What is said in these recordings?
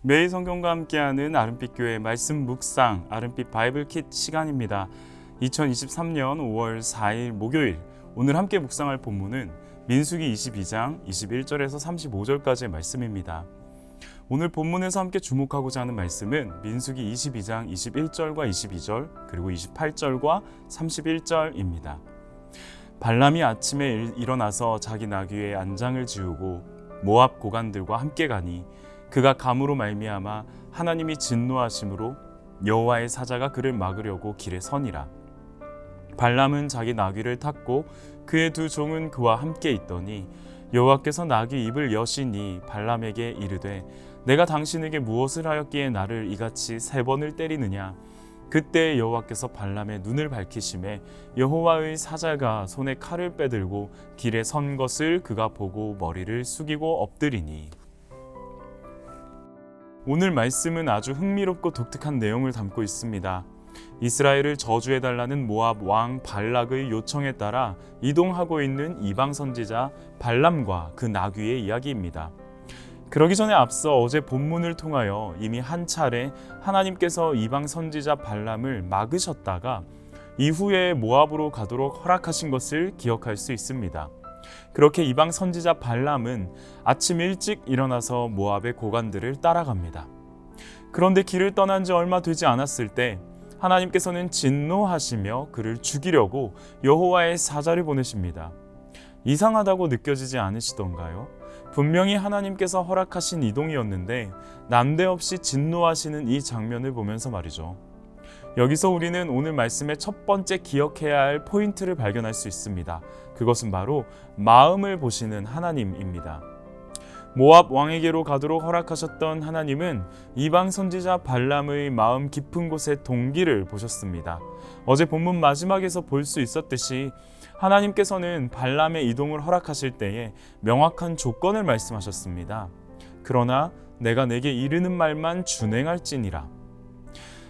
매일 성경과 함께하는 아름빛 교회 말씀 묵상 아름빛 바이블 킷 시간입니다. 2023년 5월 4일 목요일, 오늘 함께 묵상할 본문은 민수기 22장 21절에서 35절까지의 말씀입니다. 오늘 본문에서 함께 주목하고자 하는 말씀은 민수기 22장 21절과 22절 그리고 28절과 31절입니다. 발람이 아침에 일어나서 자기 나귀의 안장을 지우고 모압 고관들과 함께 가니 그가 감으로 말미암아 하나님이 진노하심으로 여호와의 사자가 그를 막으려고 길에 서니라. 발람은 자기 나귀를 탔고 그의 두 종은 그와 함께 있더니 여호와께서 나귀 입을 여시니 발람에게 이르되 내가 당신에게 무엇을 하였기에 나를 이같이 3번을 때리느냐. 그때 여호와께서 발람의 눈을 밝히심에 여호와의 사자가 손에 칼을 빼들고 길에 선 것을 그가 보고 머리를 숙이고 엎드리니. 오늘 말씀은 아주 흥미롭고 독특한 내용을 담고 있습니다. 이스라엘을 저주해달라는 모압 왕 발락의 요청에 따라 이동하고 있는 이방 선지자 발람과 그 나귀의 이야기입니다. 그러기 전에 앞서 어제 본문을 통하여 이미 한 차례 하나님께서 이방 선지자 발람을 막으셨다가 이후에 모압으로 가도록 허락하신 것을 기억할 수 있습니다. 그렇게 이방 선지자 발람은 아침 일찍 일어나서 모압의 고관들을 따라갑니다. 그런데 길을 떠난 지 얼마 되지 않았을 때 하나님께서는 진노하시며 그를 죽이려고 여호와의 사자를 보내십니다. 이상하다고 느껴지지 않으시던가요? 분명히 하나님께서 허락하신 이동이었는데 난데없이 진노하시는 이 장면을 보면서 말이죠. 여기서 우리는 오늘 말씀의 첫 번째 기억해야 할 포인트를 발견할 수 있습니다. 그것은 바로 마음을 보시는 하나님입니다. 모압 왕에게로 가도록 허락하셨던 하나님은 이방 선지자 발람의 마음 깊은 곳의 동기를 보셨습니다. 어제 본문 마지막에서 볼 수 있었듯이 하나님께서는 발람의 이동을 허락하실 때에 명확한 조건을 말씀하셨습니다. 그러나 내가 내게 이르는 말만 준행할지니라.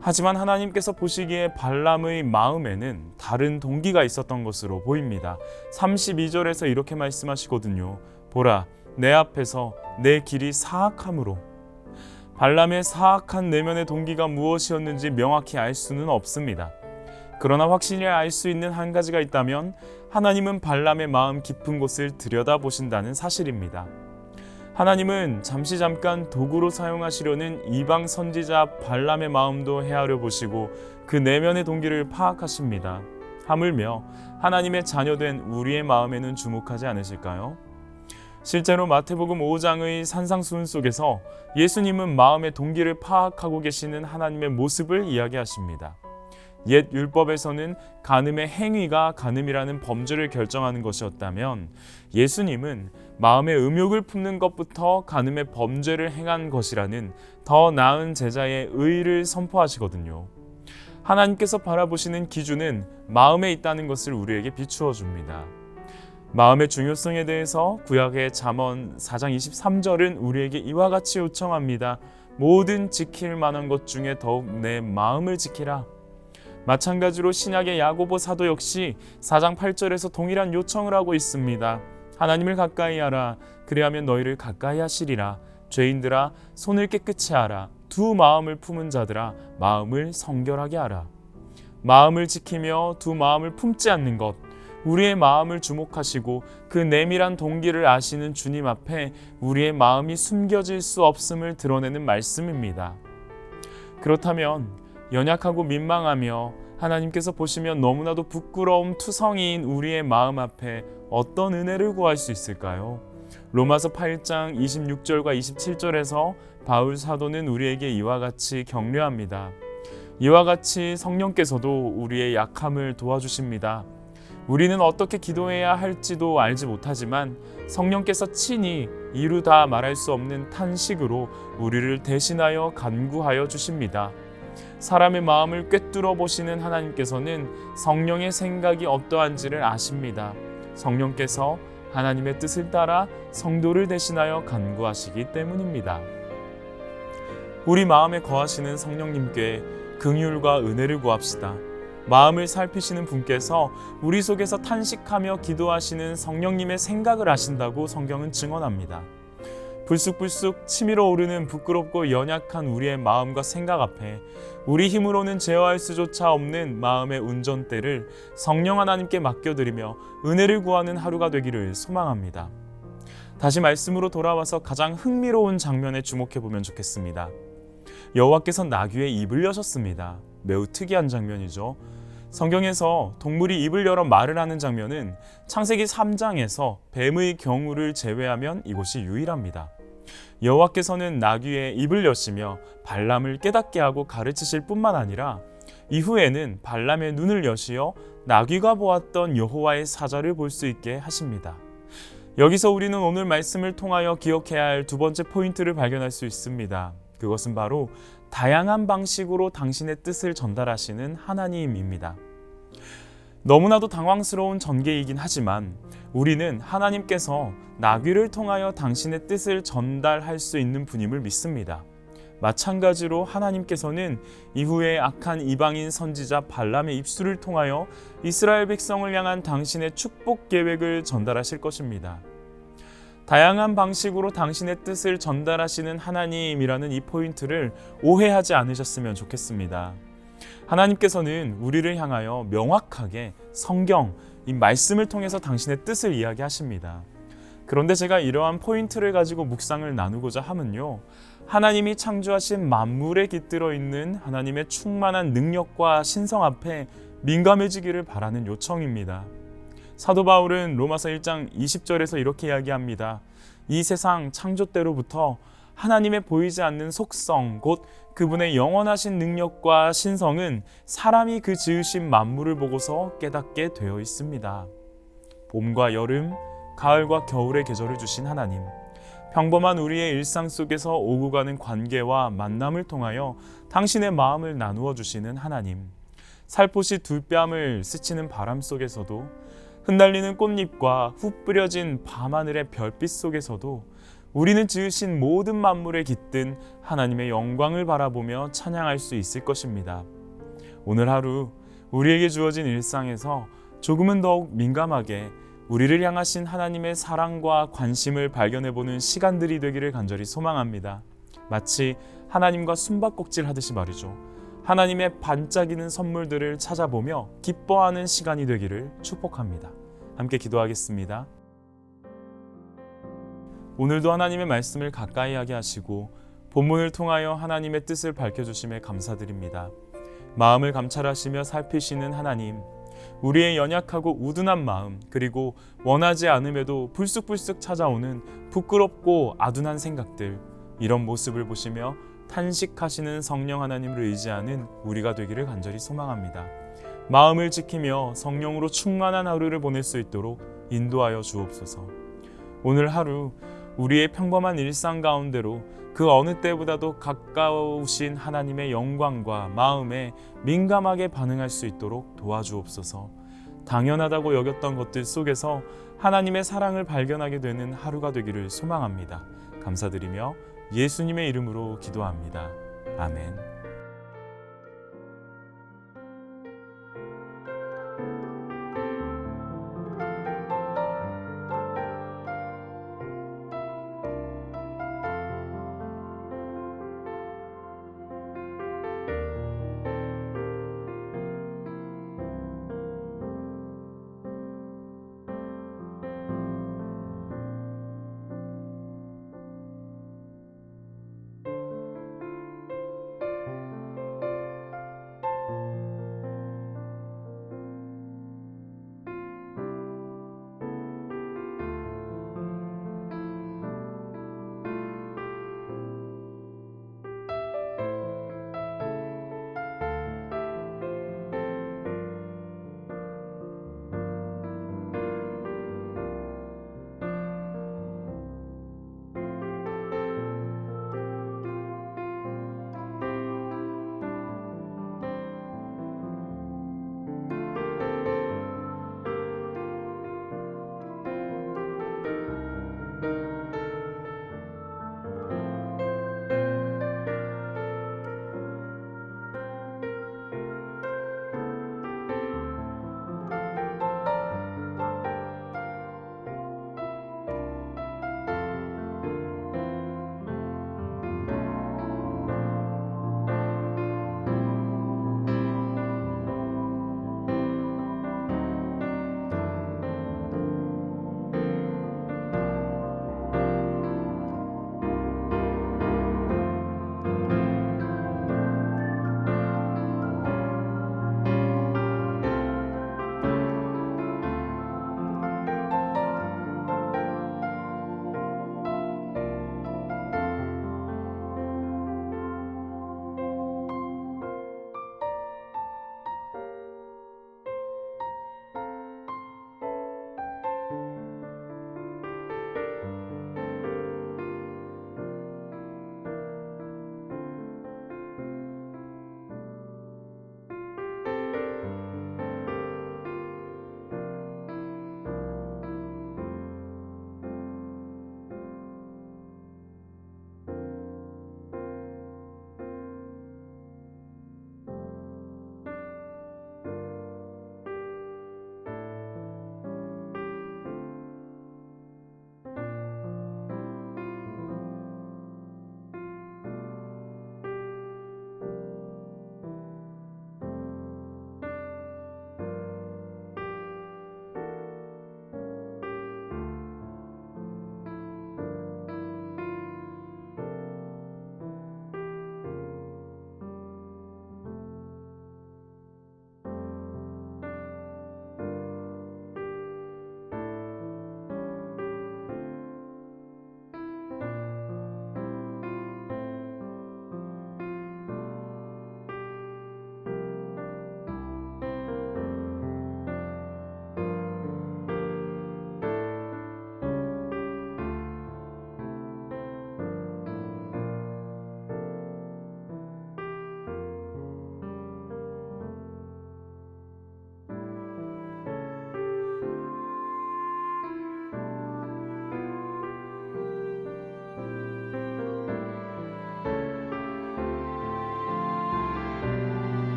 하지만 하나님께서 보시기에 발람의 마음에는 다른 동기가 있었던 것으로 보입니다. 32절에서 이렇게 말씀하시거든요. 보라, 내 앞에서 내 길이 사악함으로. 발람의 사악한 내면의 동기가 무엇이었는지 명확히 알 수는 없습니다. 그러나 확실히 알 수 있는 한 가지가 있다면 하나님은 발람의 마음 깊은 곳을 들여다보신다는 사실입니다. 하나님은 잠깐 도구로 사용하시려는 이방 선지자 발람의 마음도 헤아려 보시고 그 내면의 동기를 파악하십니다. 하물며 하나님의 자녀된 우리의 마음에는 주목하지 않으실까요? 실제로 마태복음 5장의 산상수훈 속에서 예수님은 마음의 동기를 파악하고 계시는 하나님의 모습을 이야기하십니다. 옛 율법에서는 간음의 행위가 간음이라는 범죄를 결정하는 것이었다면 예수님은 마음의 음욕을 품는 것부터 간음의 범죄를 행한 것이라는 더 나은 제자의 의를 선포하시거든요. 하나님께서 바라보시는 기준은 마음에 있다는 것을 우리에게 비추어 줍니다. 마음의 중요성에 대해서 구약의 잠언 4장 23절은 우리에게 이와 같이 요청합니다. 모든 지킬 만한 것 중에 더욱 내 마음을 지키라. 마찬가지로 신약의 야고보 사도 역시 4장 8절에서 동일한 요청을 하고 있습니다. 하나님을 가까이 하라. 그리하면 너희를 가까이 하시리라. 죄인들아 손을 깨끗이 하라. 두 마음을 품은 자들아 마음을 성결하게 하라. 마음을 지키며 두 마음을 품지 않는 것, 우리의 마음을 주목하시고 그 내밀한 동기를 아시는 주님 앞에 우리의 마음이 숨겨질 수 없음을 드러내는 말씀입니다. 그렇다면 연약하고 민망하며 하나님께서 보시면 너무나도 부끄러움 투성이인 우리의 마음 앞에 어떤 은혜를 구할 수 있을까요? 로마서 8장 26절과 27절에서 바울 사도는 우리에게 이와 같이 격려합니다. 이와 같이 성령께서도 우리의 약함을 도와주십니다. 우리는 어떻게 기도해야 할지도 알지 못하지만 성령께서 친히 이루다 말할 수 없는 탄식으로 우리를 대신하여 간구하여 주십니다. 사람의 마음을 꿰뚫어 보시는 하나님께서는 성령의 생각이 어떠한지를 아십니다. 성령께서 하나님의 뜻을 따라 성도를 대신하여 간구하시기 때문입니다. 우리 마음에 거하시는 성령님께 긍휼과 은혜를 구합시다. 마음을 살피시는 분께서 우리 속에서 탄식하며 기도하시는 성령님의 생각을 아신다고 성경은 증언합니다. 불쑥불쑥 치밀어 오르는 부끄럽고 연약한 우리의 마음과 생각 앞에 우리 힘으로는 제어할 수조차 없는 마음의 운전대를 성령 하나님께 맡겨드리며 은혜를 구하는 하루가 되기를 소망합니다. 다시 말씀으로 돌아와서 가장 흥미로운 장면에 주목해보면 좋겠습니다. 여호와께서 나귀의 입을 여셨습니다. 매우 특이한 장면이죠. 성경에서 동물이 입을 열어 말을 하는 장면은 창세기 3장에서 뱀의 경우를 제외하면 이곳이 유일합니다. 여호와께서는 나귀의 입을 여시며 발람을 깨닫게 하고 가르치실 뿐만 아니라 이후에는 발람의 눈을 여시어 나귀가 보았던 여호와의 사자를 볼 수 있게 하십니다. 여기서 우리는 오늘 말씀을 통하여 기억해야 할 두 번째 포인트를 발견할 수 있습니다. 그것은 바로 다양한 방식으로 당신의 뜻을 전달하시는 하나님입니다. 너무나도 당황스러운 전개이긴 하지만 우리는 하나님께서 나귀를 통하여 당신의 뜻을 전달할 수 있는 분임을 믿습니다. 마찬가지로 하나님께서는 이후에 악한 이방인 선지자 발람의 입술을 통하여 이스라엘 백성을 향한 당신의 축복 계획을 전달하실 것입니다. 다양한 방식으로 당신의 뜻을 전달하시는 하나님이라는 이 포인트를 오해하지 않으셨으면 좋겠습니다. 하나님께서는 우리를 향하여 명확하게 성경, 이 말씀을 통해서 당신의 뜻을 이야기하십니다. 그런데 제가 이러한 포인트를 가지고 묵상을 나누고자 함은요, 하나님이 창조하신 만물에 깃들어 있는 하나님의 충만한 능력과 신성 앞에 민감해지기를 바라는 요청입니다. 사도 바울은 로마서 1장 20절에서 이렇게 이야기합니다. 이 세상 창조 때로부터 하나님의 보이지 않는 속성, 곧 그분의 영원하신 능력과 신성은 사람이 그 지으신 만물을 보고서 깨닫게 되어 있습니다. 봄과 여름, 가을과 겨울의 계절을 주신 하나님, 평범한 우리의 일상 속에서 오고 가는 관계와 만남을 통하여 당신의 마음을 나누어 주시는 하나님, 살포시 둘뺨을 스치는 바람 속에서도 흩날리는 꽃잎과 후 뿌려진 밤하늘의 별빛 속에서도 우리는 지으신 모든 만물에 깃든 하나님의 영광을 바라보며 찬양할 수 있을 것입니다. 오늘 하루 우리에게 주어진 일상에서 조금은 더욱 민감하게 우리를 향하신 하나님의 사랑과 관심을 발견해보는 시간들이 되기를 간절히 소망합니다. 마치 하나님과 숨바꼭질 하듯이 말이죠. 하나님의 반짝이는 선물들을 찾아보며 기뻐하는 시간이 되기를 축복합니다. 함께 기도하겠습니다. 오늘도 하나님의 말씀을 가까이 하게 하시고 본문을 통하여 하나님의 뜻을 밝혀주심에 감사드립니다. 마음을 감찰하시며 살피시는 하나님, 우리의 연약하고 우둔한 마음, 그리고 원하지 않음에도 불쑥불쑥 찾아오는 부끄럽고 아둔한 생각들, 이런 모습을 보시며 탄식하시는 성령 하나님을 의지하는 우리가 되기를 간절히 소망합니다. 마음을 지키며 성령으로 충만한 하루를 보낼 수 있도록 인도하여 주옵소서. 오늘 하루 우리의 평범한 일상 가운데로 그 어느 때보다도 가까우신 하나님의 영광과 마음에 민감하게 반응할 수 있도록 도와주옵소서. 당연하다고 여겼던 것들 속에서 하나님의 사랑을 발견하게 되는 하루가 되기를 소망합니다. 감사드리며 예수님의 이름으로 기도합니다. 아멘.